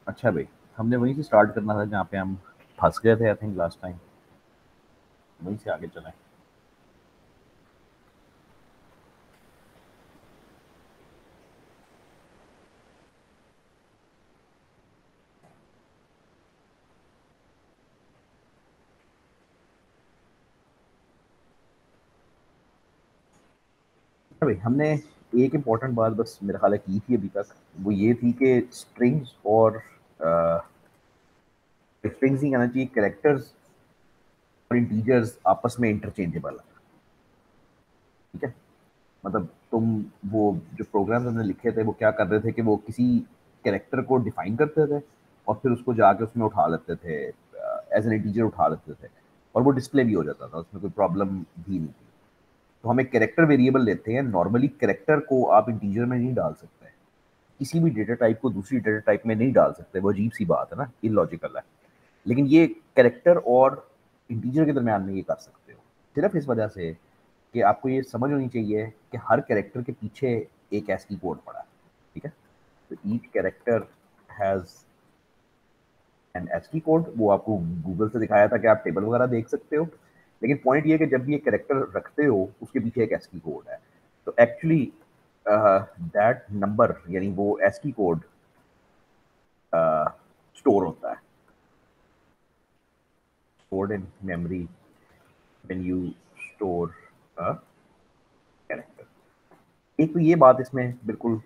अच्छा भाई, हमने वहीं से स्टार्ट करना था जहाँ पे हम फंस गए थे आई थिंक लास्ट टाइम। वहीं से आगे चलें। अच्छा भाई, हमने एक इम्पॉर्टेंट बात बस मेरा ख्याल है की थी अभी तक। वो ये थी कि स्ट्रिंग्स और स्ट्रिंग्स ही कहना चाहिए, कैरेक्टर्स और इंटीजर्स आपस में इंटरचेंजेबल है। ठीक है, मतलब तुम वो जो प्रोग्राम्स हमने लिखे थे वो क्या कर रहे थे कि वो किसी कैरेक्टर को डिफाइन करते थे और फिर उसको जाके उसमें उठा लेते थे, एज एन इंटीजर उठा लेते थे, और वो डिस्प्ले भी हो जाता था, उसमें कोई प्रॉब्लम भी नहीं थी। तो हम एक कैरेक्टर वेरिएबल लेते हैं। नॉर्मली कैरेक्टर को आप इंटीजर में नहीं डाल सकते, किसी भी डेटा टाइप को दूसरी डेटा टाइप में नहीं डाल सकते, वो अजीब सी बात है ना, इलॉजिकल है। लेकिन ये कैरेक्टर और इंटीजर के दरमियान में ये कर सकते हो, सिर्फ इस वजह से कि आपको ये समझ होनी चाहिए कि हर कैरेक्टर के पीछे एक एस्की कोड पड़ा है। ठीक है, तो each character has an ASCII code. वो आपको गूगल से दिखाया था कि आप टेबल वगैरह देख सकते हो, लेकिन पॉइंट ये है कि जब भी एक कैरेक्टर रखते हो उसके पीछे एक एस्की कोड है। तो एक्चुअली दैट नंबर यानी वो एस्की कोड स्टोर होता है, stored in memory when you store a character। एक तो ये बात इसमें बिल्कुल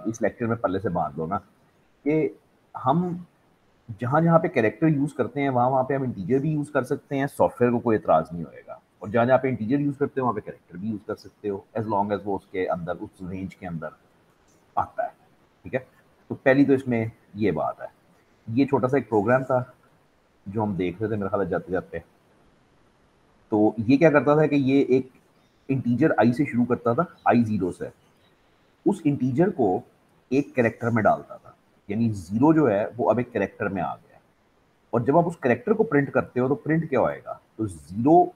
इस लेक्चर में पहले से बांध लो ना, कि हम जहाँ जहाँ पे कैरेक्टर यूज करते हैं वहाँ वहाँ पे हम इंटीजर भी यूज कर सकते हैं, सॉफ्टवेयर को कोई एतराज नहीं होएगा। और जहाँ जहाँ पे इंटीजर यूज करते हो वहाँ पे कैरेक्टर भी यूज कर सकते हो, एज लॉन्ग एज वो उसके अंदर, उस रेंज के अंदर आता है। ठीक है, तो पहली तो इसमें ये बात है। ये छोटा सा एक प्रोग्राम था जो हम देख रहे थे मेरे ख्याल है जाते जाते। तो ये क्या करता था कि ये एक इंटीजर आई से शुरू करता था, आई जीरो से। उस इंटीजर को एक कैरेक्टर में डालता था, यानी जीरो जो है वो अब एक कैरेक्टर में आ गया। और जब आप उस कैरेक्टर को प्रिंट करते हो तो प्रिंट क्या होएगा, तो जीरो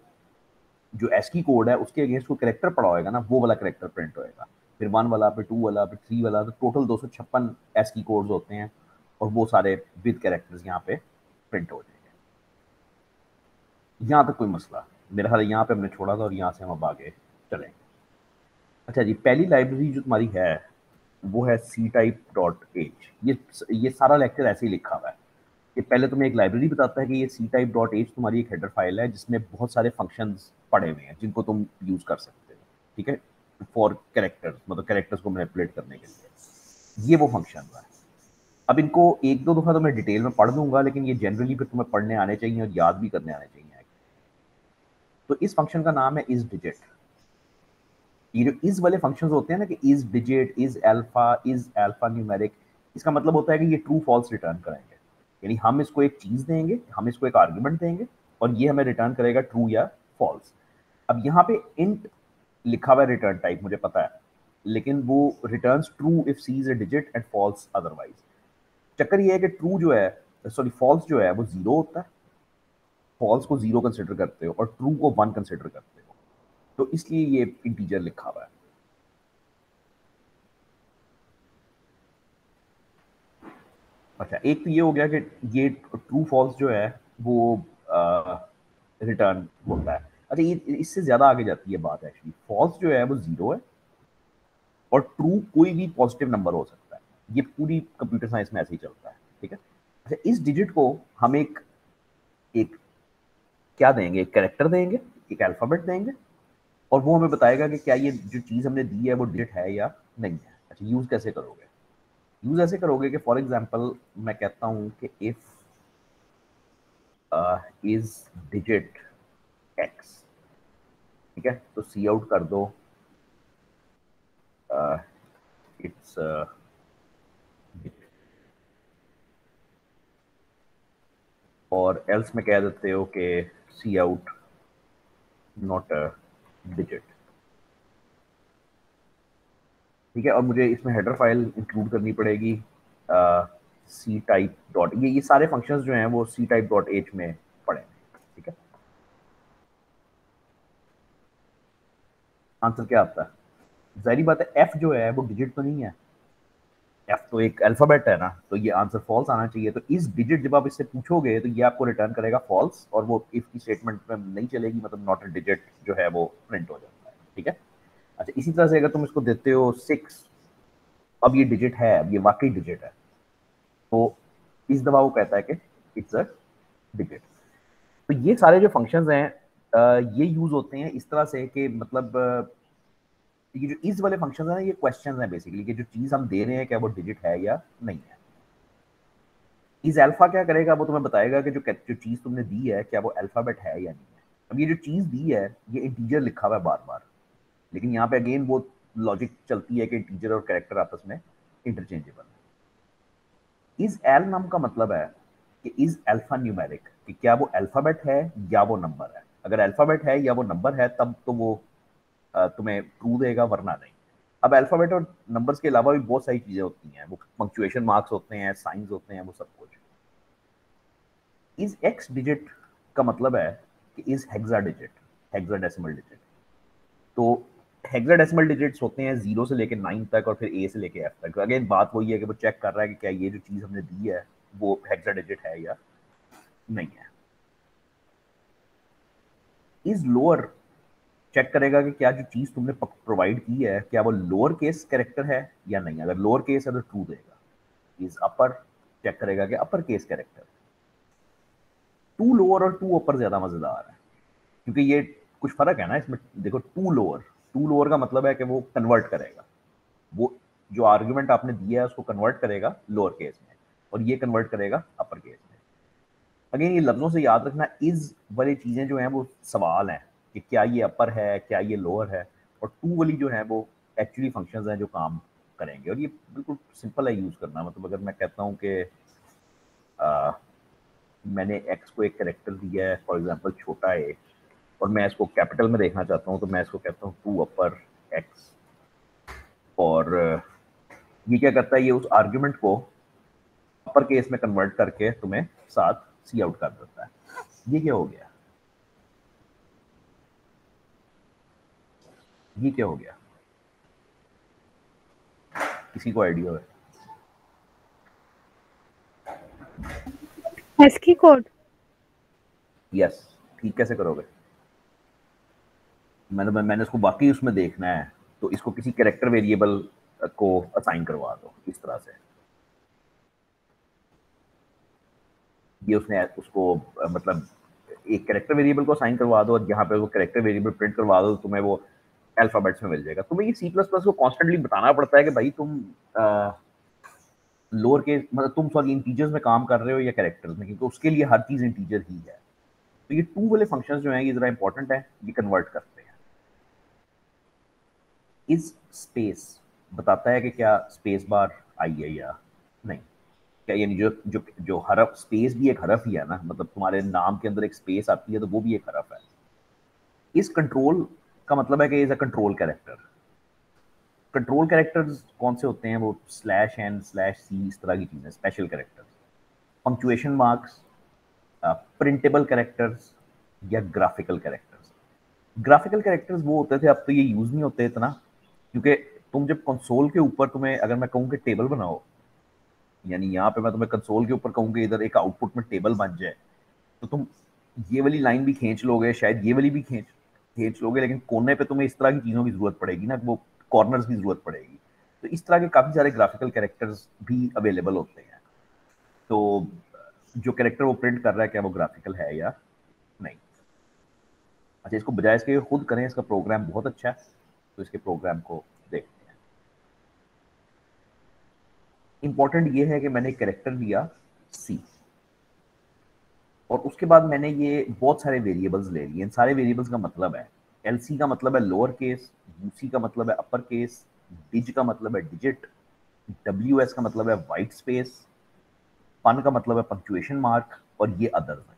जो एस्की कोड है उसके अगेंस्ट को कैरेक्टर पड़ा होएगा ना, वो वाला कैरेक्टर प्रिंट होएगा। फिर वन वाला, फिर टू वाला, फिर थ्री वाला, तो टोटल 256 एस्की कोड्स होते हैं। और वो सारे विद कैरेक्टर्स यहाँ पे प्रिंट हो जाएंगे। यहाँ तक कोई मसला, मेरा ख्याल है यहाँ पे हमने छोड़ा था और यहाँ से हम अब आगे चलेंगे। अच्छा जी, पहली लाइब्रेरी जो तुम्हारी है वो है सी टाइप डॉट एच। ये सारा लेक्चर ऐसे ही लिखा हुआ है कि पहले तुम्हें एक लाइब्रेरी बताता है कि ये सी टाइप डॉट एच तुम्हारी एक हेडर फाइल है जिसमें बहुत सारे फंक्शंस पड़े हुए हैं जिनको तुम यूज कर सकते हो। ठीक है, फॉर कैरेक्टर्स, मतलब कैरेक्टर्स को मैनिपुलेट करने के लिए ये वो फंक्शन है। अब इनको एक दो दफा तो मैं डिटेल में पढ़ दूंगा, लेकिन ये जनरली फिर तुम्हें पढ़ने आने चाहिए और याद भी करने आने चाहिए। तो इस फंक्शन का नाम है इज डिजिट। ये जो इज वाले फंक्शंस होते हैं ना, कि is digit, is alpha numeric, इसका मतलब होता है कि ये ट्रू फॉल्स रिटर्न करेंगे। यानी हम इसको एक चीज देंगे, हम इसको एक आर्ग्यूमेंट देंगे और ये हमें रिटर्न करेगा ट्रू या फॉल्स। अब यहाँ पे इंट लिखा हुआ है रिटर्न टाइप, मुझे पता है, लेकिन वो returns true if C is a digit and false otherwise. चक्कर ये है कि ट्रू जो है, सॉरी फॉल्स जो है वो जीरो होता है, फॉल्स को जीरो कंसिडर करते हो और ट्रू को वन कंसिडर करते हो। तो इसलिए ये इंटीजर लिखा हुआ है। अच्छा, एक तो ये हो गया कि ये ट्रू फॉल्स जो है वो रिटर्न होता है। अच्छा, ये इससे ज्यादा आगे जाती है बात। एक्चुअली फॉल्स जो है वो जीरो है और ट्रू कोई भी पॉजिटिव नंबर हो सकता है। ये पूरी कंप्यूटर साइंस में ऐसे ही चलता है। ठीक है, अच्छा, इस डिजिट को हम एक एक क्या देंगे, एक कैरेक्टर देंगे, एक अल्फाबेट देंगे, और वो हमें बताएगा कि क्या ये जो चीज हमने दी है वो डिजिट है या नहीं है। अच्छा, यूज कैसे करोगे? यूज ऐसे करोगे कि फॉर एग्जाम्पल मैं कहता हूँ कि इफ इज डिजिट एक्स। ठीक है, तो सी आउट कर दो इट्स और एल्स में कह देते हो कि सी आउट नॉट अ डिजिट। ठीक है, और मुझे इसमें हेडर फाइल इंक्लूड करनी पड़ेगी सी टाइप डॉट, ये सारे फंक्शंस जो हैं वो सी टाइप डॉट एच में पड़े हैं। ठीक है, आंसर क्या आता है? जाहिर बात है एफ जो है वो डिजिट तो नहीं है, एफ तो एक अल्फाबेट है ना, तो ये आंसर फॉल्स आना चाहिए। तो इस डिजिट जब आप इससे पूछोगे तो ये आपको रिटर्न करेगा फॉल्स, और वो इफ की स्टेटमेंट में नहीं चलेगी, मतलब नॉट अ डिजिट जो है वो प्रिंट हो जाता है। ठीक है। अच्छा, इसी तरह से अगर तुम इसको देते हो 6, अब ये डिजिट है, अब ये वाकई डिजिट है, तो इस दफा वो कहता है कि इट्स अ डिजिट। तो ये सारे जो फंक्शंस हैं ये यूज होते हैं इस तरह से कि मतलब ये जो इस वाले फंक्शंस हैं ये क्वेश्चंस हैं बेसिकली, कि जो चीज हम दे रहे हैं क्या वो डिजिट है या नहीं है। इस अल्फा क्या करेगा, वो तुम्हें बताएगा कि जो चीज तुमने दी है क्या वो अल्फाबेट है या नहीं है। अब ये जो चीज दी है ये इंटीजर लिखा हुआ है बार बार, लेकिन यहाँ पे अगेन वो लॉजिक चलती है कि इंटीजर और कैरेक्टर आपस में इंटरचेंजेबल है। इस एल नाम का मतलब है कि इज अल्फा न्यूमेरिक, कि क्या वो अल्फाबेट है या वो नंबर है। अगर अल्फाबेट है या वो नंबर है तब तो वो तुम्हें ट्रू देगा, वरना नहीं। अब अल्फाबेट और नंबर्स के अलावा भी बहुत सारी चीजें होती हैं, वो पंक्चुएशन मार्क्स होते हैं, साइंस होते हैं, वो सब कुछ। इज एक्स डिजिट का मतलब है कि is hexa digit, hexadecimal digit. तो हेक्साडेसिमल डिजिट्स होते हैं 0 से लेकर 9 तक और फिर ए से लेकर एफ तक। अगेन बात वही है कि वो चेक कर रहा है कि क्या ये जो चीज हमने दी है वो हेक्सा डिजिट है या नहीं है। इज लोअर चेक करेगा कि क्या जो चीज तुमने प्रोवाइड की है क्या वो लोअर केस कैरेक्टर है या नहीं। अगर लोअर केस है तो ट्रू देगा। इज अपर चेक करेगा कि upper case character. To lower और टू अपर ज्यादा मजेदार है, क्योंकि ये कुछ फर्क है ना इसमें। देखो, टू लोअर का मतलब है कि वो कन्वर्ट करेगा, वो जो आर्ग्यूमेंट आपने दिया है उसको कन्वर्ट करेगा लोअर केस में, और ये कन्वर्ट करेगा अपर केस में। अगेन ये लफ्जों से याद रखना, इज वाली चीजें जो हैं वो सवाल हैं कि क्या ये अपर है क्या ये लोअर है, और टू वाली जो है वो एक्चुअली फंक्शंस हैं जो काम करेंगे। और ये बिल्कुल सिंपल है यूज करना। मतलब अगर मैं कहता हूँ कि मैंने एक्स को एक कैरेक्टर दिया है, फॉर एग्जांपल छोटा ए, और मैं इसको कैपिटल में देखना चाहता हूँ, तो मैं इसको कहता हूँ टू अपर एक्स। और ये क्या करता है, ये उस आर्ग्यूमेंट को अपर केस में कन्वर्ट करके तुम्हें साथ सी आउट कर देता है। ये क्या हो गया, ये क्या हो गया, किसी को आइडिया है? ASCII code. यस। ठीक कैसे करोगे? मैंने उसको बाकी उसमें देखना है, तो इसको किसी कैरेक्टर वेरिएबल को असाइन करवा दो इस तरह से। ये उसने उसको मतलब एक कैरेक्टर वेरिएबल को असाइन करवा दो, और यहाँ पे वो कैरेक्टर वेरिएबल प्रिंट करवा दो, तो तुम्हें वो अल्फाबेट्स में मिल जाएगा। तुम्हें ये सी प्लस प्लस को कॉन्स्टेंटली बताना पड़ता है कि भाई तुम लोअर के मतलब तुम सॉरी इंटीजर्स में काम कर रहे हो या कैरेक्टर्स में, क्योंकि उसके लिए हर चीज इंटीजर ही है। तो ये टू वाले फंक्शंस जो हैं ये जरा इंपॉर्टेंट है, ये कन्वर्ट करते हैं। इस स्पेस बताता है कि क्या स्पेस बार आई है या नहीं। क्या यानी जो जो जो हरफ, स्पेस भी एक हरफ ही है ना, मतलब तुम्हारे नाम के अंदर एक स्पेस आती है तो वो भी एक हरफ है। इस कंट्रोल का मतलब है कि is a control character. Control characters कौन से होते हैं, वो स्लैश एन स्लैश सी इस तरह की चीजें, special characters. Punctuation marks, printable characters या ग्राफिकल कैरेक्टर्स। ग्राफिकल कैरेक्टर्स वो होते थे, अब तो ये यूज नहीं होते इतना, क्योंकि तुम जब कंसोल के ऊपर तुम्हें अगर मैं कहूँ कि टेबल बनाओ, यानी यहाँ पे मैं तुम्हें कंसोल के ऊपर कहूँ कि इधर एक आउटपुट में टेबल बन जाए, तो तुम ये वाली लाइन भी खींच लोगे, शायद ये वाली भी खींच खींच लोगे, लेकिन कोने पे तुम्हें इस तरह की चीज़ों की ज़रूरत पड़ेगी ना, वो कॉर्नर्स की ज़रूरत पड़ेगी। तो इस तरह के काफ़ी सारे ग्राफिकल कैरेक्टर्स भी अवेलेबल होते हैं। तो जो कैरेक्टर वो प्रिंट कर रहा है क्या वो ग्राफिकल है या नहीं। अच्छा, इसको बजाय इसके खुद करें, इसका प्रोग्राम बहुत अच्छा है, तो इसके प्रोग्राम को देखते हैं। इंपॉर्टेंट ये है कि मैंने कैरेक्टर दिया सी, और उसके बाद मैंने ये बहुत सारे वेरिएबल्स ले लिए। इन सारे वेरिएबल्स का मतलब है, एल सी का मतलब है लोअर केस, यू सी का मतलब है अपर केस, डिज का मतलब है डिजिट, डब्ल्यू एस का मतलब है वाइट स्पेस, पन का मतलब है पंक्चुएशन मार्क, और ये अदर्स है।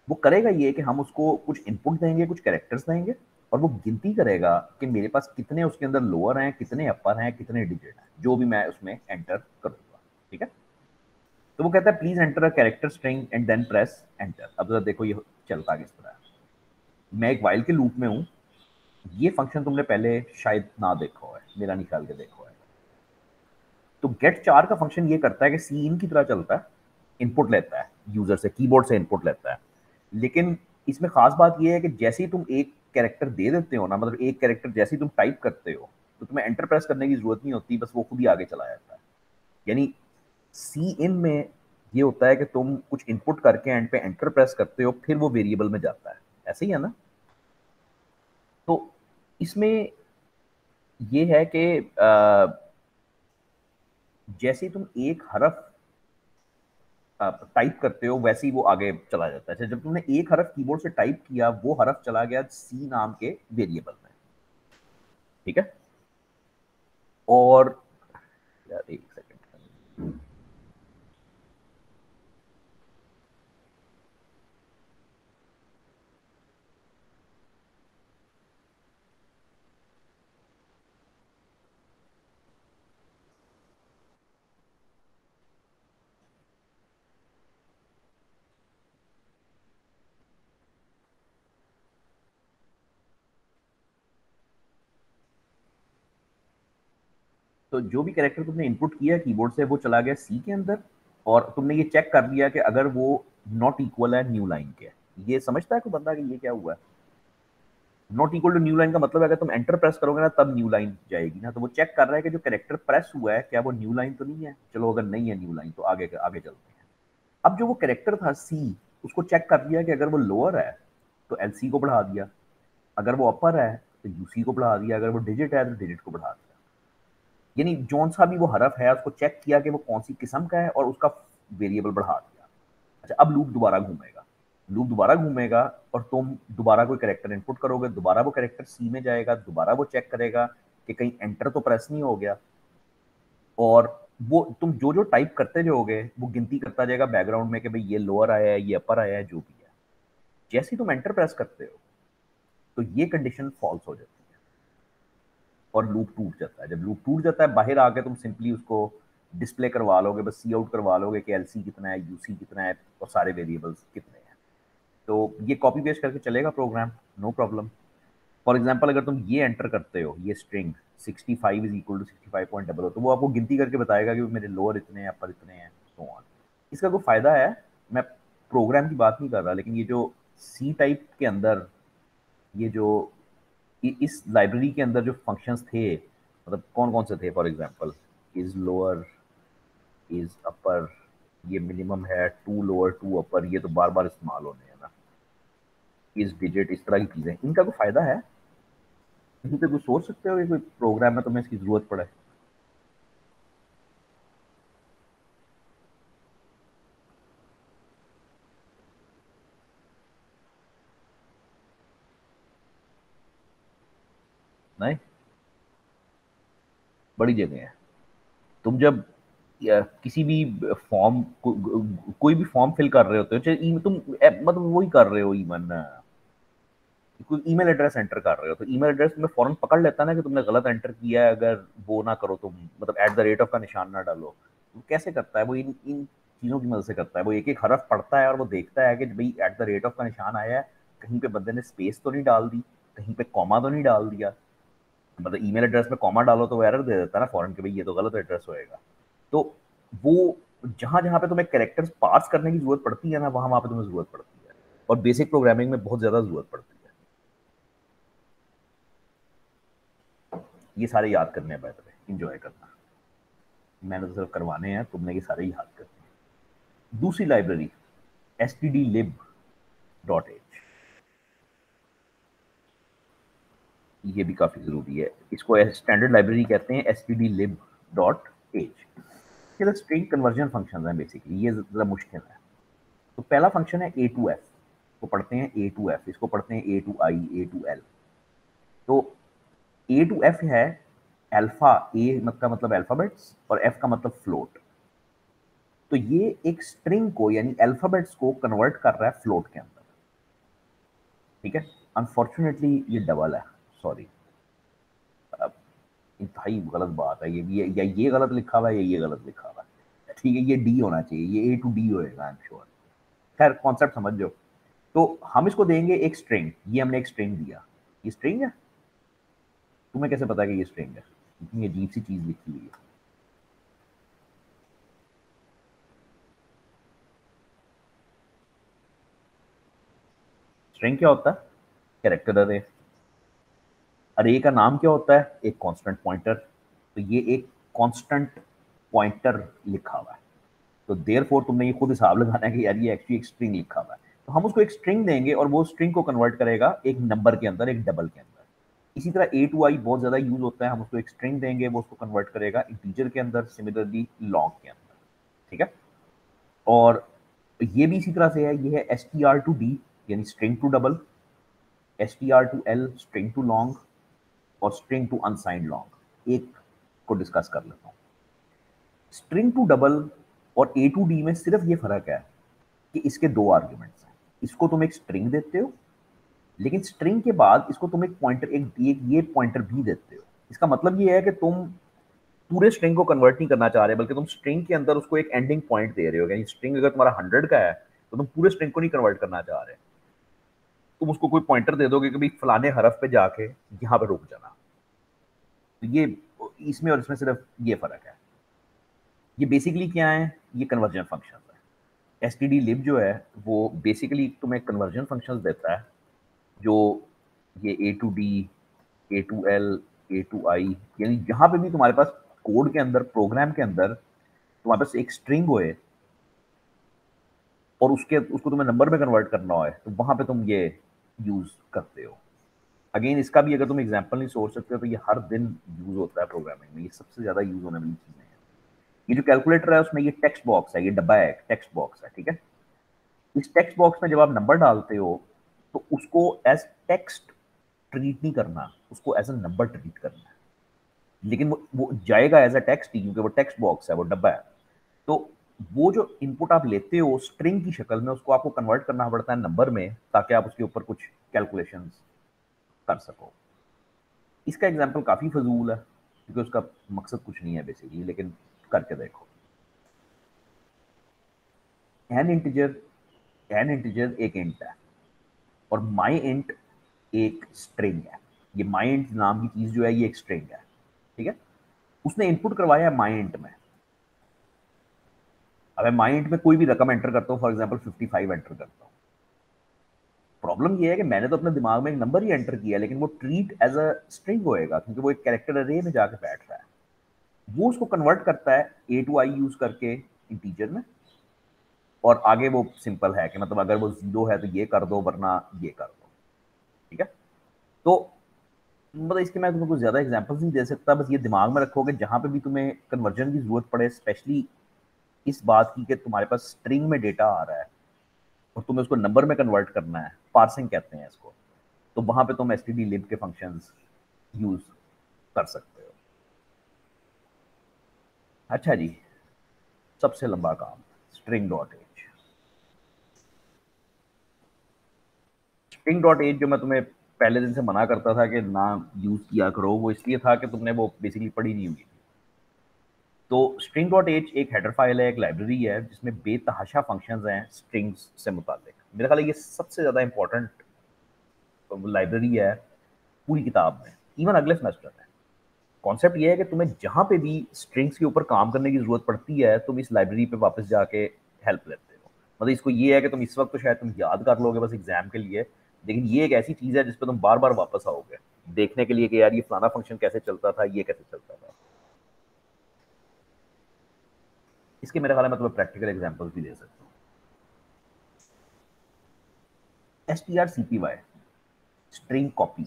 वो करेगा ये कि हम उसको कुछ इनपुट देंगे, कुछ कैरेक्टर्स देंगे, और वो गिनती करेगा कि मेरे पास कितने उसके अंदर लोअर हैं, कितने अपर हैं, कितने डिजिट हैं, जो भी मैं उसमें एंटर करूंगा। ठीक है। तो वो कहता है please enter a character string and then press enter. अब जरा देखो ये चलता किस तरह है। मैं एक वाइल के लूप में हूं। ये फंक्शन तुमने पहले शायद ना देखा है, मेरा निकाल के देखो है। तो गेट चार का फंक्शन ये करता है कि सी इन की तरह चलता है, इनपुट लेता है यूजर से, कीबोर्ड से इनपुट लेता है। लेकिन इसमें खास बात यह है कि जैसे ही तुम एक कैरेक्टर दे देते हो ना, मतलब एक कैरेक्टर जैसे ही तुम टाइप करते हो, तो तुम्हें एंटर प्रेस करने की जरूरत नहीं होती, बस वो खुद ही आगे चला जाता है। यानी सी इन में ये होता है कि तुम कुछ इनपुट करके एंड पे एंटर प्रेस करते हो, फिर वो वेरिएबल में जाता है। ऐसे ही है ना? तो इसमें ये है कि जैसे ही तुम एक हरफ टाइप करते हो, वैसे ही वो आगे चला जाता है। अच्छा, जब तुमने एक हरफ कीबोर्ड से टाइप किया, वो हरफ चला गया सी नाम के वेरिएबल में। ठीक है? और यार एक सेकंड, तो जो भी कैरेक्टर तुमने इनपुट किया कीबोर्ड से, वो चला गया सी के अंदर, और तुमने ये चेक कर लिया कि अगर वो नॉट इक्वल है न्यू लाइन के। ये समझता है कोई बंदा कि ये क्या हुआ है? Not equal to new line का मतलब है अगर तुम एंटर प्रेस करोगे ना, तब न्यू लाइन जाएगी ना। तो वो चेक कर रहा है कि जो कैरेक्टर प्रेस हुआ है, क्या वो न्यू लाइन तो नहीं है। चलो, अगर नहीं है न्यू लाइन, तो आगे आगे चलते हैं। अब जो वो कैरेक्टर था सी, उसको चेक कर दिया कि अगर वो लोअर है तो एलसी को बढ़ा दिया, अगर वो अपर है तो यूसी को बढ़ा दिया, अगर वो डिजिट है तो डिजिट को बढ़ा दिया। यानी जौन सा भी वो हरफ है, उसको चेक किया कि वो कौन सी किस्म का है, और उसका वेरिएबल बढ़ा दिया। अच्छा, अब लूप दोबारा घूमेगा। लूप दोबारा घूमेगा और तुम दोबारा कोई कैरेक्टर इनपुट करोगे, दोबारा वो कैरेक्टर सी में जाएगा, दोबारा वो चेक करेगा कि कहीं एंटर तो प्रेस नहीं हो गया, और वो तुम जो जो टाइप करते जाओगे, वो गिनती करता जाएगा बैकग्राउंड में कि भाई ये लोअर आया है, ये अपर आया है, जो भी है। जैसे ही तुम एंटर प्रेस करते हो, तो ये कंडीशन फॉल्स हो जाती है और लूप टूट जाता है। जब लूप टूट जाता है, बाहर आके तुम सिंपली उसको डिस्प्ले करवा लोगे, बस सी आउट करवा लोगे कि एलसी कितना है, यूसी कितना है, और सारे वेरिएबल्स कितने हैं। तो ये कॉपी पेस्ट करके चलेगा program, no problem. For example, अगर तुम ये एंटर करते हो, ये स्ट्रिंग 65 इज इक्वल टू 65.00, तो वो आपको गिनती करके बताएगा कि मेरे लोअर इतने हैं, अपर इतने हैं, सो ऑन। इसका कोई फायदा है, मैं प्रोग्राम की बात नहीं कर रहा, लेकिन ये जो सी टाइप के अंदर, ये जो इस लाइब्रेरी के अंदर जो फंक्शंस थे, मतलब कौन कौन से थे? For example, is lower, is upper, ये मिनिमम है, टू लोअर टू अपर, ये तो बार बार इस्तेमाल होने हैं ना। इज डिजिट, इस तरह की चीजें, इनका कोई फायदा है? कहीं पे कुछ सोच सकते हो कि कोई प्रोग्राम में तुम्हें इसकी जरूरत पड़े? नहीं, बड़ी जगह है। तुम जब किसी भी फॉर्म कोई भी फॉर्म फिल कर रहे होते हो, चाहे तुम मतलब वही कर रहे हो, इवन कोई ईमेल एड्रेस एंटर कर रहे हो, तो ईमेल एड्रेस तुम्हें फौरन पकड़ लेता है ना कि तुमने गलत एंटर किया है। अगर वो ना करो तुम, मतलब एट द रेट ऑफ का निशान ना डालो, तो कैसे करता है वो? इन इन चीज़ों की मदद से करता है। वो एक एक हरफ पढ़ता है और वो देखता है कि भाई एट द रेट ऑफ का निशान आया है, कहीं पे बंदे ने स्पेस तो नहीं डाल दी, कहीं पे कॉमा तो नहीं डाल दिया। मतलब ईमेल एड्रेस में कॉमा डालो तो वो एरर दे देता है ना फौरन कि भाई ये तो गलत एड्रेस होएगा। तो वो जहां जहां पे तुम्हें कैरेक्टर्स पार्स करने की जरूरत पड़ती है ना, वहां वहां पे तुम्हें जरूरत पड़ती है, और बेसिक प्रोग्रामिंग में बहुत ज्यादा जरूरत पड़ती है। ये सारे याद करने हैं, बाय द वे, इंजॉय करना। मैंने तो सिर्फ करवाने हैं, तुमने ये सारे याद करने हैं। दूसरी लाइब्रेरी, stdlib.h, ये भी काफी जरूरी है। इसको स्टैंडर्ड लाइब्रेरी कहते हैं, stdlib.h। ये स्ट्रिंग कन्वर्जन फंक्शन है बेसिकली, ये जरा मुश्किल है। तो पहला फंक्शन है ए टू एफ, को पढ़ते हैं ए टू एफ, इसको पढ़ते हैं A to I, A to L. तो ए टू एफ है अल्फा, ए का मतलब अल्फाबेट्स और एफ का मतलब फ्लोट। तो ये एक स्ट्रिंग को, यानी अल्फाबेट्स को कन्वर्ट कर रहा है फ्लोट के अंदर। ठीक है? अनफॉर्चुनेटली ये डबल है, सॉरी, इंतहाई गलत बात है ये, या ये गलत लिखा हुआ है या ये गलत लिखा हुआ है। ठीक है, ये डी होना चाहिए, ये ए टू डी होएगा, आई एम श्योर। खैर, कॉन्सेप्ट समझ जाओ। तो हम इसको देंगे एक स्ट्रिंग, ये हमने एक स्ट्रिंग दिया, ये स्ट्रिंग है। तुम्हें कैसे पता है कि ये स्ट्रिंग है? इतनी अजीब सी चीज लिखी हुई है। स्ट्रिंग क्या होता है? कैरेक्टर अरे। अरे का नाम क्या होता है? एक कांस्टेंट पॉइंटर। तो ये एक कांस्टेंट पॉइंटर लिखा हुआ है, तो देयरफॉर तुमने ये खुद हिसाब लगाना है कि यार ये एक्चुअली एक स्ट्रिंग लिखा हुआ है। तो हम उसको एक स्ट्रिंग देंगे और वो स्ट्रिंग को कन्वर्ट करेगा एक नंबर के अंदर, एक डबल के अंदर। इसी तरह ए टू आई बहुत ज्यादा यूज होता है, हम उसको एक स्ट्रिंग देंगे, वो उसको कन्वर्ट करेगा इंटीजर के अंदर, सिमिलरली लॉन्ग के अंदर। ठीक है। और ये भी इसी तरह से है, ये है S T R to D यानी string to double, S T R to L string to long, और स्ट्रिंग टू अनसाइंड लॉन्ग। एक को डिस्कस कर लेता हूँ। स्ट्रिंग टू डबल और ए टू डी में सिर्फ ये फर्क है कि इसके दो आर्ग्यूमेंट्स हैं। इसको तुम एक स्ट्रिंग देते हो, लेकिन स्ट्रिंग के बाद इसको तुम एक पॉइंटर, एक ये पॉइंटर भी देते हो। इसका मतलब ये है कि तुम पूरे स्ट्रिंग को कन्वर्ट नहीं करना चाह रहे, बल्कि तुम स्ट्रिंग के अंदर उसको एक एंडिंग पॉइंट दे रहे हो। यानी स्ट्रिंग अगर तुम्हारा 100 का है तो तुम पूरे स्ट्रिंग को नहीं कन्वर्ट करना चाह रहे, तुम उसको कोई पॉइंटर दे दोगे कि भाई फलाने हरफ पे जाके यहाँ पे रुक जाना। तो ये इसमें और इसमें सिर्फ ये फर्क है। ये बेसिकली क्या है? ये कन्वर्जन फंक्शन है। एस टी डी लिब जो है वो बेसिकली तुम्हें कन्वर्जन फंक्शन देता है, जो ये A to D, A to L, A to I, यानी जहां पे भी तुम्हारे पास कोड के अंदर, प्रोग्राम के अंदर तुम्हारे पास एक स्ट्रिंग होए और उसको तुम्हें नंबर में कन्वर्ट करना हो, तो वहां पे तुम ये यूज करते हो। अगेन इसका भी अगर तुम एग्जांपल नहीं सोच सकते हो तो ये हर दिन यूज होता है प्रोग्रामिंग में, ये सबसे ज्यादा यूज होने वाली चीजें हैं। ये जो कैलकुलेटर है उसमें ये टेक्स्ट बॉक्स है, ये डब्बा है, टेक्स्ट बॉक्स है। ठीक है। इस टेक्स्ट बॉक्स में जब आप नंबर डालते हो तो उसको एज टेक्स्ट ट्रीट नहीं करना, उसको एज अ नंबर ट्रीट करना है। लेकिन वो जाएगा एज अ टेक्स्ट ही, क्योंकि वो टेक्स्ट बॉक्स है, वो डब्बा है। तो वो जो इनपुट आप लेते हो स्ट्रिंग की शक्ल में, उसको आपको कन्वर्ट करना पड़ता है नंबर में, ताकि आप उसके ऊपर कुछ कैलकुलेशंस कर सको। इसका एग्जाम्पल काफी फजूल है क्योंकि उसका मकसद कुछ नहीं है बेसिकली, लेकिन करके देखो। एन इंटीजर, एन इंटीजर एक इंट है और माई इंट एक स्ट्रिंग है। ये माई इंट नाम की चीज जो है ये एक स्ट्रिंग है। ठीक है। उसने इनपुट करवाया है माई इंट में। अब मैं माई इंट में कोई भी रकम एंटर करता हूँ, फॉर एग्जाम्पल 55 एंटर करता हूँ। प्रॉब्लम ये है कि मैंने तो अपने दिमाग में एक नंबर ही एंटर किया, लेकिन वो ट्रीट एज अ स्ट्रिंग होएगा क्योंकि वो एक कैरेक्टर अरे में जाके बैठ रहा है। वो उसको कन्वर्ट करता है ए टू आई यूज करके इंटीजर में, और आगे वो सिंपल है कि मतलब अगर वो जीरो है तो ये कर दो, वरना ये कर दो। ठीक है। तो मतलब इसके मैं तुम्हें कुछ ज्यादा एग्जांपल्स नहीं दे सकता, बस ये दिमाग में रखोगे जहां पे भी तुम्हें कन्वर्जन की जरूरत पड़े, स्पेशली इस बात की कि तुम्हारे पास स्ट्रिंग में डेटा आ रहा है और तुम्हें उसको नंबर में कन्वर्ट करना है, पार्सिंग कहते हैं इसको, तो वहां पे तुम एसटीडी लिब के फंक्शंस यूज कर सकते हो। अच्छा जी, सबसे लंबा काम, string dot H. String dot H जो मैं तुम्हें पहले दिन से मना करता था कि ना यूज किया करो, वो इसलिए था कि तुमने वो बेसिकली पढ़ी नहीं हुई थी। तो स्ट्रिंग डॉट एच एक हेडर फाइल है, एक लाइब्रेरी है जिसमें बेतहाशा फंक्शंस हैं स्ट्रिंग्स से मुतालिक। मेरे ख्याल है ये सबसे ज़्यादा इंपॉर्टेंट लाइब्रेरी है पूरी किताब में, इवन अगले सेमेस्टर में। कॉन्सेप्ट ये है कि तुम्हें जहाँ पे भी स्ट्रिंग्स के ऊपर काम करने की ज़रूरत पड़ती है तुम इस लाइब्रेरी पे वापस जाके हेल्प लेते हो। मतलब इसको ये है कि तुम इस वक्त तो शायद तुम याद कर लोगे बस एग्जाम के लिए, लेकिन ये एक ऐसी चीज़ है जिस पर तुम बार बार वापस आओगे देखने के लिए कि यार ये फलाना फंक्शन कैसे चलता था, ये कैसे चलता था। इसके मेरे ख्याल में तुम्हें प्रैक्टिकल एग्जाम्पल्स भी दे सकता हूँ। S T R C P Y, string copy.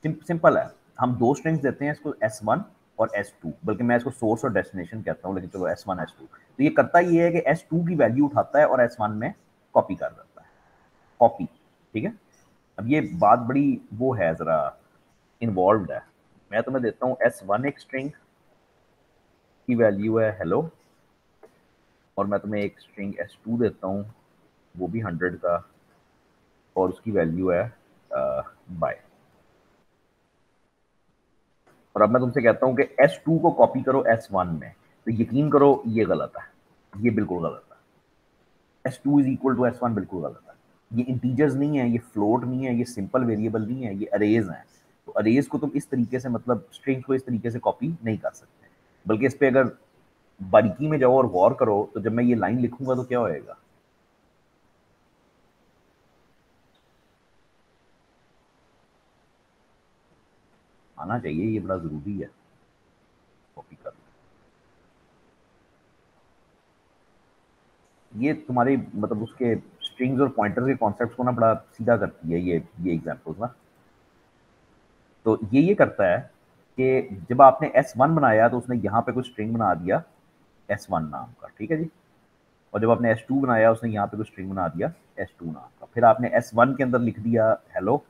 Simple है, हम दो स्ट्रिंग्स देते हैं इसको, एस वन और एस टू, बल्कि मैं इसको सोर्स और डेस्टिनेशन कहता हूँ, लेकिन चलो एस वन एस टू। तो ये करता ये है कि एस टू की वैल्यू उठाता है और एस वन में कॉपी कर देता है, कॉपी। ठीक है। अब ये बात बड़ी वो है, जरा इन्वॉल्व है। मैं तुम्हें देता हूँ एस वन एक स्ट्रिंग की वैल्यू है हेलो, और मैं तुम्हें एक स्ट्रिंग एस टू देता हूँ वो भी 100 का, और उसकी वैल्यू है बाय। और अब मैं तुमसे कहता हूँ कि एस टू को कॉपी करो एस वन में, तो यकीन करो ये गलत है, ये बिल्कुल गलत है। S two is equal to S one बिल्कुल गलत है। ये इंटीजर्स नहीं है, ये फ्लोट नहीं है, ये सिंपल वेरिएबल नहीं है, ये अरेज हैं। तो अरेज को तुम इस तरीके से, मतलब स्ट्रिंग को इस तरीके से कॉपी नहीं कर सकते, बल्कि इस पे अगर बारीकी में जाओ और गौर करो तो जब मैं ये लाइन लिखूंगा तो क्या होएगा, आना चाहिए, ये बड़ा ज़रूरी है। कॉपी कर, ये तुम्हारी मतलब उसके स्ट्रिंग्स और पॉइंटर के कॉन्सेप्ट्स को ना बड़ा सीधा करती है ये एग्जांपल्स ना। तो ये करता है कि जब आपने S1 बनाया तो उसने यहाँ पे कुछ स्ट्रिंग बना दिया S1 नाम का, ठीक है जी। और जब आपने S2 बनाया उसने यहाँ पे कुछ स्ट्रिंग बना दिया S2 नाम का। फिर आपने S1 के अंदर लिख दिया हेलो,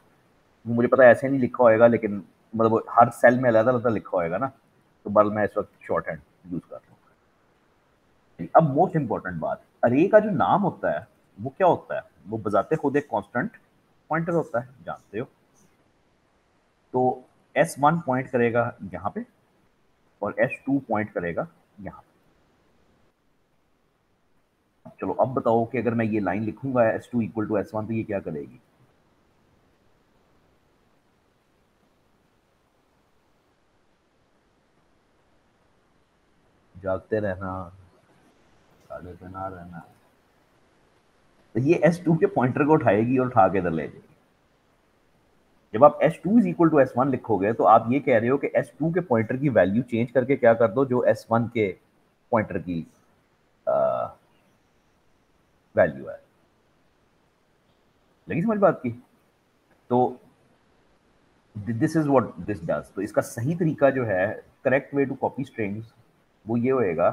मुझे पता है ऐसे नहीं लिखा होएगा, लेकिन मतलब हर सेल में अलग अलग लिखा होएगा ना, तो बल मैं इस वक्त शॉर्ट हैंड यूज कर रहा हूँ। अब मोस्ट इंपॉर्टेंट बात, अरे का जो नाम होता है वो क्या होता है, वो बजाते खुद एक कांस्टेंट पॉइंटर होता है, जानते हो। तो S1 पॉइंट करेगा यहाँ पे और S2 पॉइंट करेगा यहाँ पे। चलो अब बताओ कि अगर मैं ये लाइन लिखूंगा S2 इक्वल टू S1 तो ये क्या करेगी। जागते रहना, साढ़े पे ना रहना। तो ये S2 के पॉइंटर को उठाएगी और उठा के इधर ले जाएगी। जब आप S2 is equal to S1 लिखोगे तो आप ये कह रहे हो कि S2 के पॉइंटर की वैल्यू चेंज करके क्या कर दो, जो S1 के पॉइंटर की वैल्यू है। लगी समझ बात की। तो this is what this does. तो इसका सही तरीका जो है, correct way to copy strings, वो ये होएगा,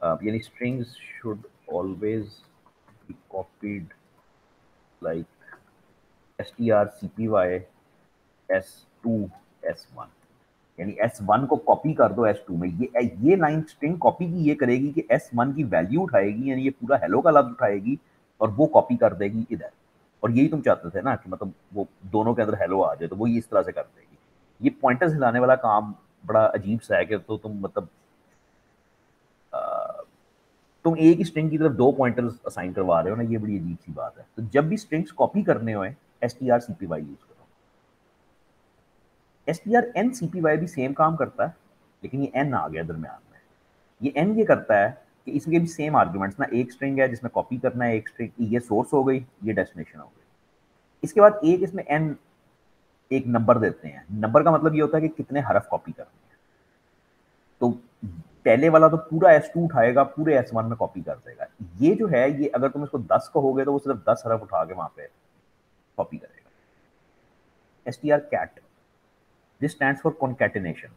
यानी strings should always be copied like strcpy S2 S1। यानी S1 को कॉपी कर दो S2 में। ये लाइन स्ट्रिंग कॉपी की ये करेगी कि S1 की वैल्यू उठाएगी, यानी ये पूरा हेलो का लफ्ज उठाएगी और वो कॉपी कर देगी इधर। और यही तुम चाहते थे ना कि मतलब वो दोनों के अंदर हेलो आ जाए, तो वो ये इस तरह से कर देगी। ये पॉइंटर्स हिलाने वाला काम बड़ा अजीब सा है कि तो तुम मतलब अ, तुम एक ही स्ट्रिंग की तरफ दो पॉइंटर्स असाइन करवा रहे हो ना, ये बड़ी अजीब सी बात है। तो जब भी स्ट्रिंग्स कॉपी करने हो strcpy यूज करो। strncpy भी सेम काम करता है, लेकिन ये n आ गया दरम्यान में। ये n ये करता है कि इसके भी सेम आर्ग्यूमेंट्स ना, एक स्ट्रिंग है जिसमें कॉपी करना है, एक स्ट्रिंग ये सोर्स हो गई, ये डेस्टिनेशन हो गई। इसके बाद एक इसमें n एक नंबर देते हैं। नंबर का मतलब ये होता है कि कितने हरफ कॉपी करने हैं। तो पहले वाला तो पूरा S2 उठाएगा, पूरे S1 में कॉपी कर देगा। ये जो है, ये अगर तुम इसको 10 कहोगे तो वो सिर्फ 10 हरफ उठा के वहां पे कॉपी करेगा। str cat, this stands for concatenation.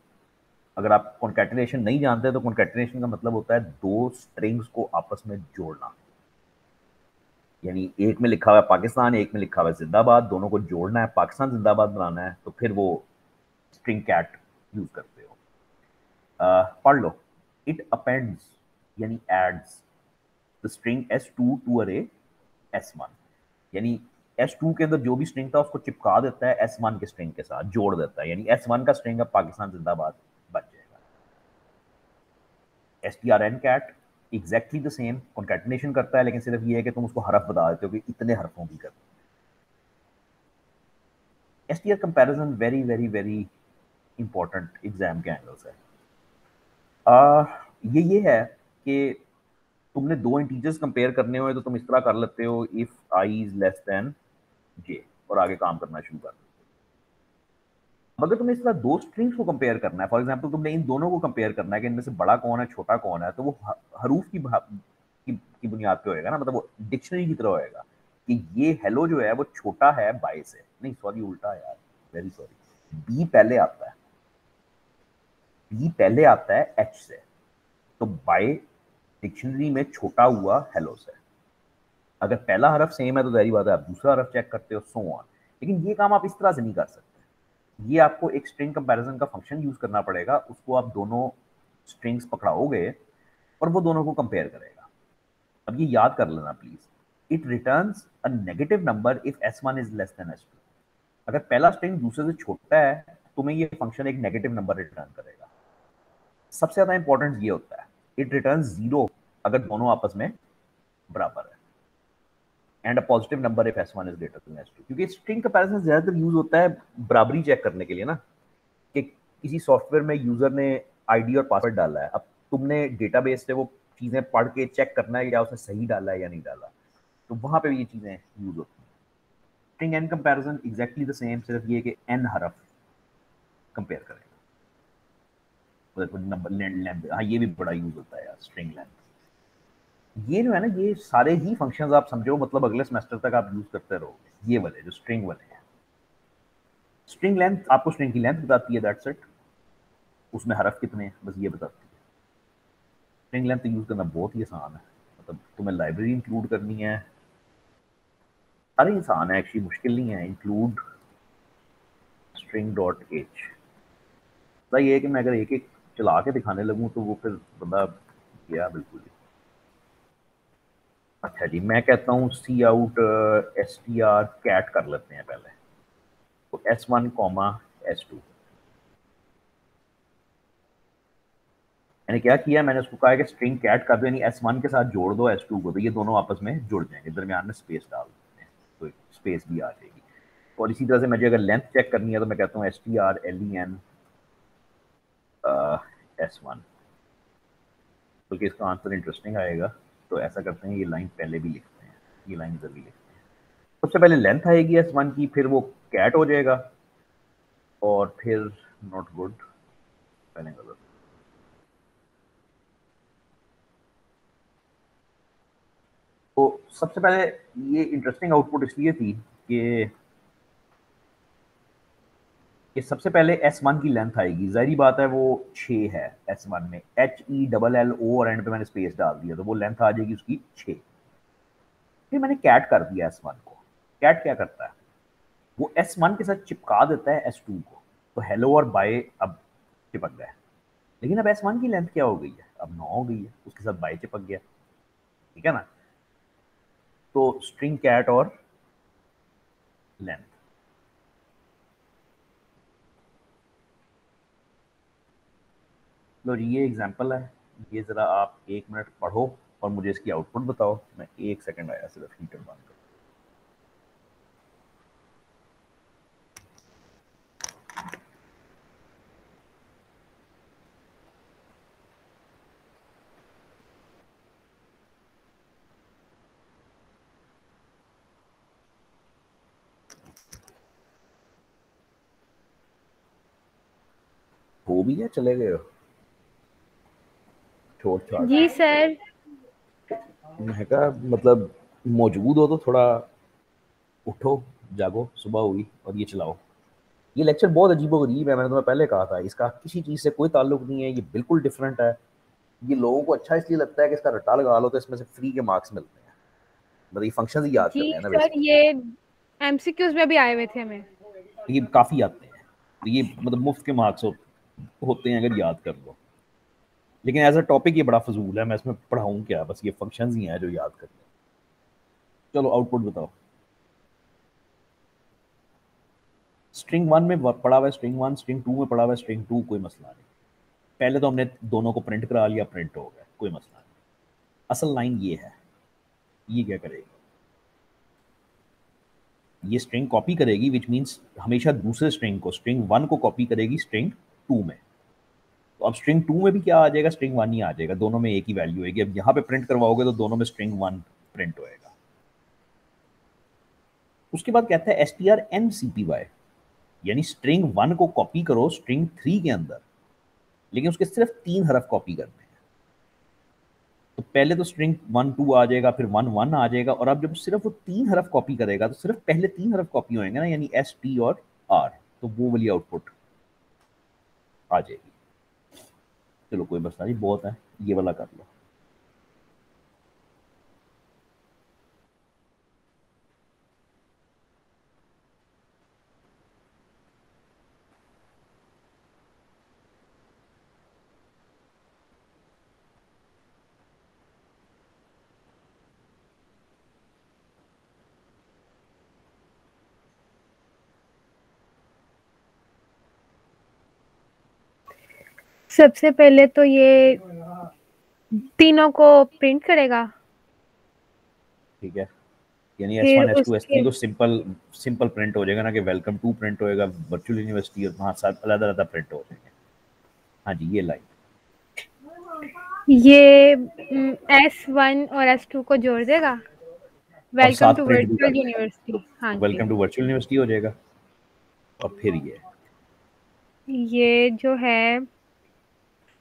अगर आप कॉन्कैटिनेशन नहीं जानते तो कॉन्कैटिनेशन का मतलब होता है दो स्ट्रिंग्स को आपस में जोड़ना। यानी एक में लिखा हुआ है पाकिस्तान, एक में लिखा हुआ है जिंदाबाद, दोनों को जोड़ना है, पाकिस्तान जिंदाबाद बनाना है, तो फिर वो स्ट्रिंग कैट यूज करते हो। पढ़ लो, इट अपेंड्स यानी adds the string S2 to अरे S1। यानी S2 के अंदर जो भी स्ट्रिंग था उसको चिपका देता है S1 के स्ट्रिंग के साथ, जोड़ देता है। यानी S1 का स्ट्रिंग अब पाकिस्तान जिंदाबाद बन जाएगा। strncat exactly the same, concatenation करता है, लेकिन सिर्फ ये है कि तुम उसको हरफ बता देते हो कि इतने हरफों की करते हैं। str comparison very very very important exam के एंगल से। ये है कि तुमने दो इंटीजर्स कंपेयर करने हुए तो तुम इस तरह कर लेते हो, if I is less than J, और आगे काम करना शुरू कर देते हो। अगर तुम्हें इस तरह दो स्ट्रिंग्स को कंपेयर करना है, फॉर एग्जांपल तुमने इन दोनों को कंपेयर करना है कि इनमें से बड़ा कौन है छोटा कौन है, तो वो हरूफ की बुनियाद पे होएगा ना, मतलब वो डिक्शनरी की तरह होएगा कि ये हेलो जो है वो छोटा है बाय से, नहीं सॉरी उल्टा है यार, वेरी सॉरी, बी पहले आता है, बी पहले आता है एच से। तो बाय डिक्शनरी में छोटा हुआ हेलो से। अगर पहला हरफ सेम है तो जाहिर बात है आप दूसरा हरफ चेक करते हो, सो ऑन। लेकिन ये काम आप इस तरह से नहीं कर सकते। ये आपको एक स्ट्रिंग कंपैरिजन का फंक्शन यूज करना पड़ेगा, उसको आप दोनों स्ट्रिंग्स पकड़ाओगे और वो दोनों को कंपेयर करेगा। अब ये याद कर लेना please, it returns a negative number if S1 is less then S2। अगर पहला स्ट्रिंग दूसरे से छोटा है तो तुम्हें ये फंक्शन एक नेगेटिव नंबर रिटर्न करेगा। सबसे ज्यादा इंपॉर्टेंट ये होता है, इट रिटर्न जीरो अगर दोनों आपस में बराबर है, and a positive number if S1 is greater than S2। क्योंकि स्ट्रिंग कंपैरिजन ज्यादातर यूज होता है बराबरी चेक करने के लिए ना, कि किसी सॉफ्टवेयर में यूजर ने आईडी और पासवर्ड डाला है, अब तुमने डेटाबेस से वो चीजें पढ़ के चेक करना है कि क्या उसने सही डाला है या नहीं डाला, तो वहां पे भी ये चीजें यूज होती हैं। String and comparison exactly the same, सिर्फ ये कि एन हरफ कंपेयर करेगा। नंबर लेंथ, हाँ ये भी बड़ा यूज होता है यार, स्ट्रिंग लेंथ। ये जो है ना, ये सारे ही फंक्शंस आप समझो मतलब अगले सेमेस्टर तक आप यूज करते रहोगे, ये वाले जो स्ट्रिंग वाले हैं। स्ट्रिंग लेंथ आपको स्ट्रिंग की लेंथ बताती है, दैट्स इट। उसमें हरफ कितने हैं बस ये बताती है। स्ट्रिंग लेंथ यूज करना बहुत ही आसान है, मतलब तुम्हें लाइब्रेरी इंक्लूड करनी है, अरे आसान है एक्चुअली, मुश्किल नहीं है। इंक्लूड स्ट्रिंग डॉट एच, ये है कि मैं अगर एक एक चला के दिखाने लगूं तो वो फिर बंदा गया बिल्कुल ही। अच्छा जी, मैं कहता हूँ cout S T R cat कर लेते हैं पहले, तो S1 कॉमा S2। मैंने क्या किया, मैंने उसको कहा कि स्ट्रिंग कैट कर दो, यानी S1 के साथ जोड़ दो S2 को, तो ये दोनों आपस में जुड़ जाएंगे, दरमियान में स्पेस डाल देते हैं तो स्पेस भी आ जाएगी। और इसी तरह से मुझे अगर लेंथ चेक करनी है तो मैं कहता हूँ STRLEN S1, बल्कि इसका आंसर इंटरेस्टिंग आएगा। तो ऐसा करते हैं, ये लाइन पहले भी लिखते हैं, ये लाइन इधर भी लिखते हैं। सबसे पहले लेंथ आएगी S1 की, फिर वो कैट हो जाएगा, और फिर नॉट गुड, पहले गलत। तो सबसे पहले ये इंटरेस्टिंग आउटपुट इसलिए थी कि सबसे पहले S1 की लेंथ आएगी, जाहिर बात है वो 6 है S1 में, HELLO और एंड पे मैंने स्पेस डाल दिया, तो वो लेंथ आ जाएगी उसकी 6। फिर मैंने कैट कर दिया S1 को। कैट क्या करता है, वो S1 के साथ चिपका देता है S2 को, तो हेलो और बाय अब चिपक गए। लेकिन अब S1 की लेंथ क्या हो गई है, अब 9 हो गई है, उसके साथ बाय चिपक गया, ठीक है ना। तो स्ट्रिंग कैट और लेंथ, लो जी ये एग्जांपल है, ये ज़रा आप 1 मिनट पढ़ो और मुझे इसकी आउटपुट बताओ। मैं 1 सेकंड आया सिर्फ हीटर बंद कर। हो भी गया, चले गए हो छोड़ छाड़ जी सर। मैं कहा मतलब मौजूद हो तो थोड़ा उठो, जागो, सुबह हुई और ये चलाओ। ये लेक्चर बहुत अजीबो-गरीब है, मैंने तुम्हें पहले कहा था, इसका किसी चीज़ से कोई ताल्लुक नहीं है, ये बिल्कुल डिफरेंट है। ये लोगों को अच्छा इसलिए लगता है कि इसका रट्टा लगा लो तो इसमें से फ्री के मार्क्स मिलते हैं, मतलब ये फंक्शन ही याद जी करने हैं ना सर, बेसिकली। ये एमसीक्यूज में भी आए हुए थे हमें। ये काफ़ी आते हैं, तो ये मतलब मुफ्त के मार्क्स होते हैं अगर याद कर लो। लेकिन एज अ टॉपिक ये बड़ा फजूल है, मैं इसमें पढ़ाऊँ क्या, बस ये फंक्शन ही हैं जो याद करने। चलो आउटपुट बताओ। स्ट्रिंग 1 में पढ़ा हुआ है स्ट्रिंग 1, स्ट्रिंग 2 में पढ़ा हुआ है स्ट्रिंग 2, कोई मसला नहीं। पहले तो हमने दोनों को प्रिंट करा लिया, प्रिंट हो गया, कोई मसला नहीं। असल लाइन ये है, ये क्या करेगी, ये स्ट्रिंग कॉपी करेगी, विच मीन्स हमेशा दूसरे स्ट्रिंग को, स्ट्रिंग 1 को कॉपी करेगी स्ट्रिंग 2 में। तो अब स्ट्रिंग 2 में भी क्या आ जाएगा, स्ट्रिंग 1 ही आ जाएगा, दोनों में एक ही वैल्यू होगी। अब यहाँ पे प्रिंट करवाओगे तो दोनों में स्ट्रिंग 1 प्रिंट होएगा। उसके बाद कहता है strncpy, यानी स्ट्रिंग 1 को कॉपी करो स्ट्रिंग 3 के अंदर, लेकिन उसके सिर्फ 3 हरफ कॉपी करने हैं। तो पहले तो स्ट्रिंग 1 2 आ जाएगा, फिर 1 1 आ जाएगा, और अब जब सिर्फ वो 3 हरफ कॉपी करेगा तो सिर्फ पहले 3 हरफ कॉपी होंगे ना, यानी एस टी और आर, तो वो वाली आउटपुट आ जाएगी। चलो कोई मसला नहीं, बहुत है, ये वाला कर लो। सबसे पहले तो ये तीनों को प्रिंट करेगा, ठीक है, यानी फिर S1 S2 उसके S3 तो सिंपल सिंपल प्रिंट हो जाएगा ना, कि वेलकम टू प्रिंट होएगा, वर्चुअल यूनिवर्सिटी, और वहाँ साथ अलग अलग प्रिंट हो जाएंगे। हाँ जी, ये लाइन, ये S1 और S2 को जोड़ देगा, और वेलकम साथ टू प्रिंट भी कर वर्चुअल देगा, यूनिवर्सिटी। हाँ जी। वेलकम टू वर्चुअल यूनिवर्सिटी हो जाएगा। और फिर ये ये जो है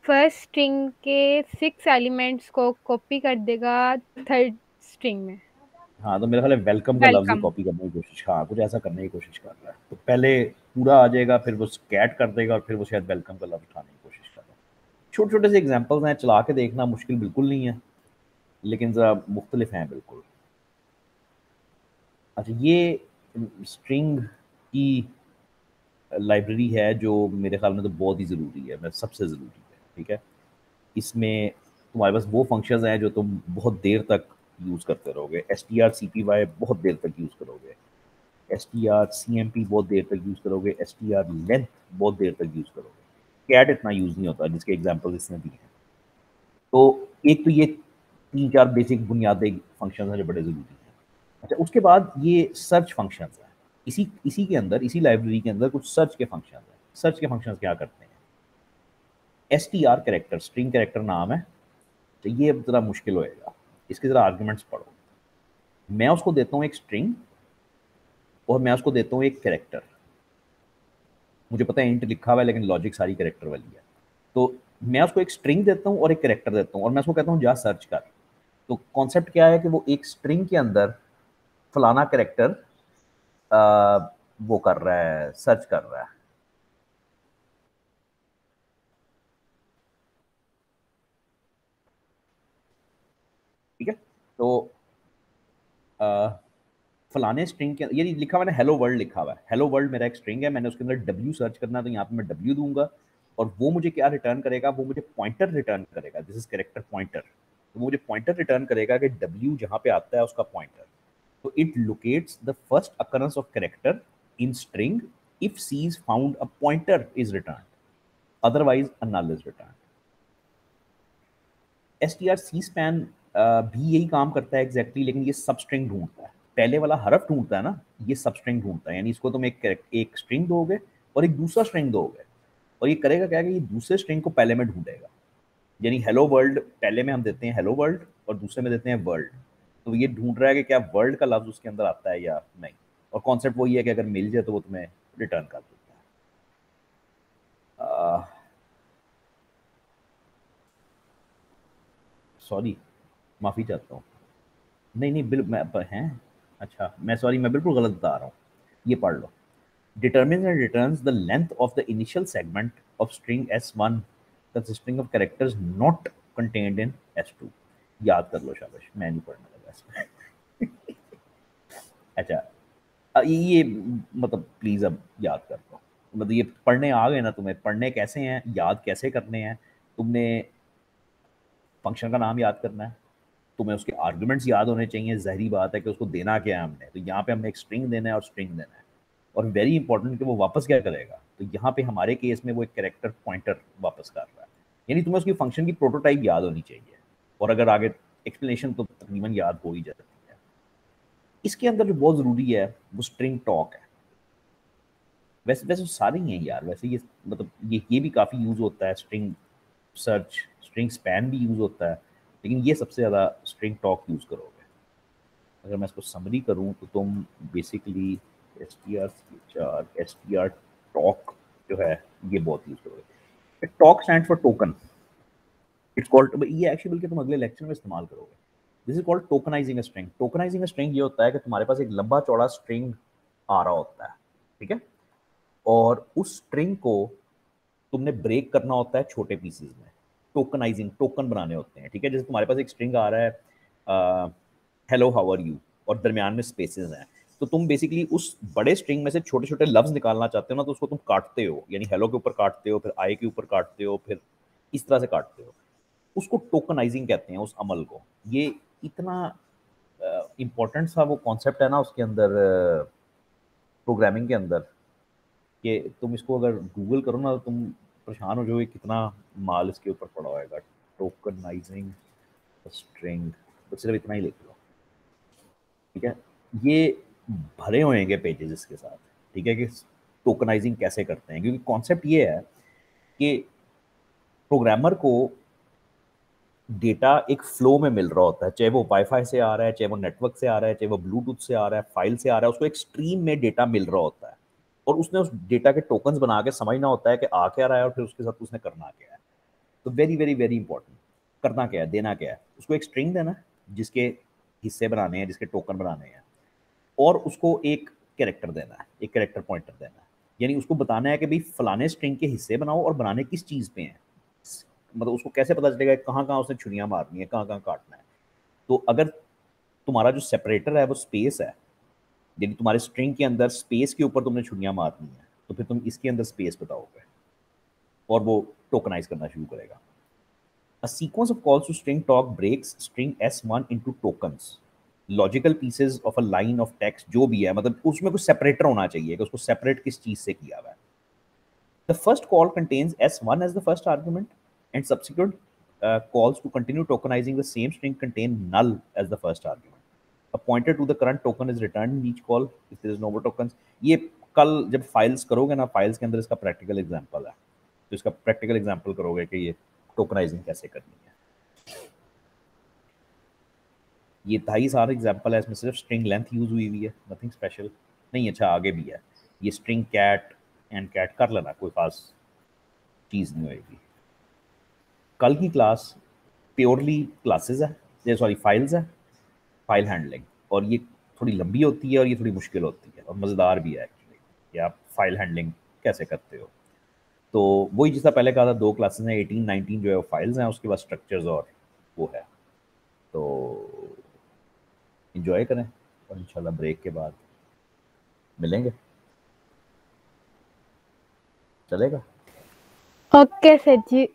फर्स्ट स्ट्रिंग के 6 एलिमेंट्स को कॉपी कर देगा थर्ड स्ट्रिंग में। हाँ, तो मेरा ख्याल है वेलकम का लफ्ज़ ही वेलकम। कॉपी करने की कोशिश, हाँ, कुछ ऐसा करने की कोशिश कर रहा है। तो पहले पूरा आ जाएगा, फिर वो स्कैट कर देगा और फिर वो शायद वेलकम का लफ्ज़ उठाने की कोशिश कर रहा है। छोटे-छोटे से एग्ज़ाम्पल्स हैं, चला के देखना मुश्किल बिल्कुल नहीं है, लेकिन ज़रा मुख्तलिफ हैं बिल्कुल। अच्छा, ये स्ट्रिंग की लाइब्रेरी है जो मेरे ख्याल में तो बहुत ही ज़रूरी है, सबसे ज़रूरी है, ठीक है? इसमें तुम्हारे पास वो फंक्शंस हैं जो तुम बहुत देर तक यूज़ करते रहोगे। strcpy बहुत देर तक यूज़ करोगे, strcmp बहुत देर तक यूज़ करोगे, strlength बहुत देर तक यूज़ करोगे। कैट इतना यूज़ नहीं होता, जिसके एग्जांपल इसने दिए हैं। तो एक तो ये 3-4 बेसिक बुनियादी फंक्शंस हैं जो बड़े ज़रूरी हैं। अच्छा, उसके बाद ये सर्च फंक्शंस हैं। इसी इसी के अंदर, इसी लाइब्रेरी के अंदर कुछ सर्च के फंक्शंस हैं। सर्च के फंक्शंस क्या करते हैं? str कैरेक्टर, स्ट्रिंग कैरेक्टर नाम है। तो ये अब ज़रा मुश्किल होएगा। इसके ज़रा आर्गुमेंट्स पढ़ो। मैं उसको देता हूँ एक स्ट्रिंग और मैं उसको देता हूँ एक कैरेक्टर। मुझे पता है इंट लिखा हुआ है, लेकिन लॉजिक सारी कैरेक्टर वाली है। तो मैं उसको एक स्ट्रिंग देता हूँ और एक कैरेक्टर देता हूँ और मैं उसको कहता हूँ जा सर्च कर। तो कॉन्सेप्ट क्या है कि वो एक स्ट्रिंग के अंदर फलाना कैरेक्टर वो कर रहा है, सर्च कर रहा है। ठीक है? तो अ, फलाने स्ट्रिंग के, ये लिखा हुआ है हेलो वर्ल्ड लिखा हुआ है। हेलो वर्ल्ड मेरा एक स्ट्रिंग है, मैंने उसके अंदर डब्ल्यू सर्च करना है, तो यहाँ पे मैं डब्ल्यू दूंगा और वो मुझे क्या रिटर्न करेगा? वो मुझे पॉइंटर रिटर्न करेगा। This is character pointer. तो वो मुझे पॉइंटर रिटर्न करेगा कि डब्ल्यू जहाँ पे आता है उसका पॉइंटर। तो it locates the first occurrence of character in string if C is found a pointer is return, otherwise a null is return. STR C span भी यही काम करता है एग्जैक्टली, लेकिन ये सब स्ट्रिंग ढूंढता है। पहले वाला हरफ ढूंढता है ना, ये सब स्ट्रिंग ढूंढता है। यानी इसको तुम एक स्ट्रिंग दोगे और एक दूसरा स्ट्रिंग दोगे, और ये करेगा क्या कि ये दूसरे स्ट्रिंग को पहले में ढूंढेगा। यानी हेलो वर्ल्ड पहले में हम देते हैं हेलो वर्ल्ड और दूसरे में देते हैं वर्ल्ड। तो ये ढूंढ रहा है कि क्या वर्ल्ड का लफ्ज उसके अंदर आता है या नहीं। और कॉन्सेप्ट वही है कि अगर मिल जाए तो वो तुम्हें रिटर्न कर देता है। सॉरी, माफ़ी चाहता हूँ। नहीं नहीं, बिल मैं हैं। अच्छा, मैं सॉरी, मैं बिल्कुल गलत बता रहा हूँ। ये पढ़ लो। Determines and returns the length of the initial segment of string S1 consisting of characters not contained in S2। याद कर लो, शाबाश, मैं नहीं पढ़ने लगा इसमें। अच्छा, ये मतलब प्लीज अब याद कर लो। मतलब ये पढ़ने आ गए ना तुम्हें, पढ़ने कैसे हैं, याद कैसे करने हैं। तुमने फंक्शन का नाम याद करना है, तुम्हें उसके आर्गुमेंट्स याद होने चाहिए। ज़ाहिरी बात है कि उसको देना क्या है हमने, तो यहाँ पे हमने एक स्ट्रिंग देना है और स्ट्रिंग देना है। और वेरी इंपॉर्टेंट कि वो वापस क्या करेगा। तो यहाँ पे हमारे केस में वो एक कैरेक्टर पॉइंटर वापस कर रहा है। यानी तुम्हें उसकी फंक्शन की प्रोटोटाइप याद होनी चाहिए, और अगर आगे एक्सप्लेनेशन तो तकरीबन याद हो ही जाती है। इसके अंदर जो बहुत ज़रूरी है वो स्ट्रिंग टॉक है। वैसे वैसे सारे ही हैं यार, वैसे ये मतलब ये भी काफ़ी यूज़ होता है। स्ट्रिंग सर्च, स्ट्रिंग स्पैन भी यूज़ होता है, लेकिन ये सबसे ज़्यादा स्ट्रिंग टॉक यूज़ करोगे। अगर मैं इसको समरी करूँ तो तुम basically S T R tok जो है ये बहुत यूज़ करोगे। Tok stand for token. It's called, ये एक्चुअली बल्कि तुम अगले लेक्चर में इस्तेमाल करोगे। This is called tokenizing a string. Tokenizing a string ये होता है कि तुम्हारे पास एक लंबा चौड़ा स्ट्रिंग आ रहा होता है, ठीक है, और उस स्ट्रिंग को तुमने ब्रेक करना होता है छोटे पीसेज में। टोकनाइजिंग, टोकन बनाने होते हैं, ठीक है। जैसे तुम्हारे पास एक स्ट्रिंग आ रहा है हेलो हाउ आर यू, और दरमियान में स्पेसेस हैं। तो तुम बेसिकली उस बड़े स्ट्रिंग में से छोटे छोटे लफ्ज निकालना चाहते हो ना, तो उसको तुम काटते हो। यानी हेलो के ऊपर काटते हो, फिर आई के ऊपर काटते हो, फिर इस तरह से काटते हो। उसको टोकनाइजिंग कहते हैं, उस अमल को। ये इतना इम्पोर्टेंट सा वो कॉन्सेप्ट है ना उसके अंदर, प्रोग्रामिंग के अंदर, कि तुम इसको अगर गूगल करो ना तो तुम परेशान हो जाओगे कितना माल इसके ऊपर पड़ा होएगा। टोकनाइजिंग स्ट्रिंग, तो सिर्फ इतना ही लिख लो, ठीक है। ये भरे होंगे पेजेस इसके साथ, ठीक है, कि टोकनाइजिंग कैसे करते हैं। क्योंकि कॉन्सेप्ट ये है कि प्रोग्रामर को डेटा एक फ्लो में मिल रहा होता है, चाहे वो वाईफाई से आ रहा है, चाहे वो नेटवर्क से आ रहा है, चाहे वो ब्लूटूथ से आ रहा है, फाइल से आ रहा है, उसको एक स्ट्रीम में डेटा मिल रहा होता है। और उसने उस डेटा के टोकन्स बना के समझना होता है कि आ क्या रहा है और फिर उसके साथ उसने करना क्या है। तो वेरी वेरी वेरी इंपॉर्टेंट, करना क्या है, देना क्या है, उसको एक स्ट्रिंग देना है जिसके हिस्से बनाने हैं, जिसके टोकन बनाने हैं, और उसको एक कैरेक्टर देना है, एक कैरेक्टर पॉइंटर देना है। यानी उसको बताना है कि भाई फलाने स्ट्रिंग के हिस्से बनाओ और बनाने किस चीज़ पे हैं, मतलब उसको कैसे पता चलेगा कहाँ कहाँ उसने छुरियाँ मारनी है, कहाँ कहाँ काटना है। तो अगर तुम्हारा जो सेपरेटर है वो स्पेस है, यदि तुम्हारे स्ट्रिंग के अंदर स्पेस के ऊपर तुमने छुरियाँ मारनी है, तो फिर तुम इसके अंदर स्पेस बताओगे और वो टोकनाइज करना शुरू करेगा। A sequence of calls to string talk breaks string S1 into tokens. Logical pieces of a line of text जो भी है, मतलब उसमें कुछ सेपरेटर होना चाहिए कि उसको सेपरेट किस चीज से किया हुआ है। The first call contains S1 as the first argument and subsequent calls to continue tokenizing the same string contain null as the first argument. A pointer to the current token is returned in each call if there is no more tokens. ये कल जब files करोगे ना, files के अंदर इसका practical example है, तो इसका प्रैक्टिकल एग्जांपल करोगे कि ये टोकनाइजिंग कैसे करनी है। ये था ही सारा एग्जांपल है, इसमें सिर्फ स्ट्रिंग लेंथ यूज हुई है, नथिंग स्पेशल नहीं। अच्छा आगे भी है, ये स्ट्रिंग कैट एंड कैट कर लेना, कोई खास चीज़ नहीं होएगी। कल की क्लास प्योरली क्लासेस है, सॉरी फाइल्स है, फाइल हैंडलिंग, और ये थोड़ी लंबी होती है और ये थोड़ी मुश्किल होती है और मज़ेदार भी है एक्चुअली कि आप फाइल हैंडलिंग कैसे करते हो। तो वही जिसका पहले कहा था, 2 क्लासेस हैं, 18 19 जो है वो फाइल्स हैं, उसके बाद स्ट्रक्चर्स और वो है। तो इंजॉय करें और इंशाल्लाह ब्रेक के बाद मिलेंगे, चलेगा? ओके सर जी।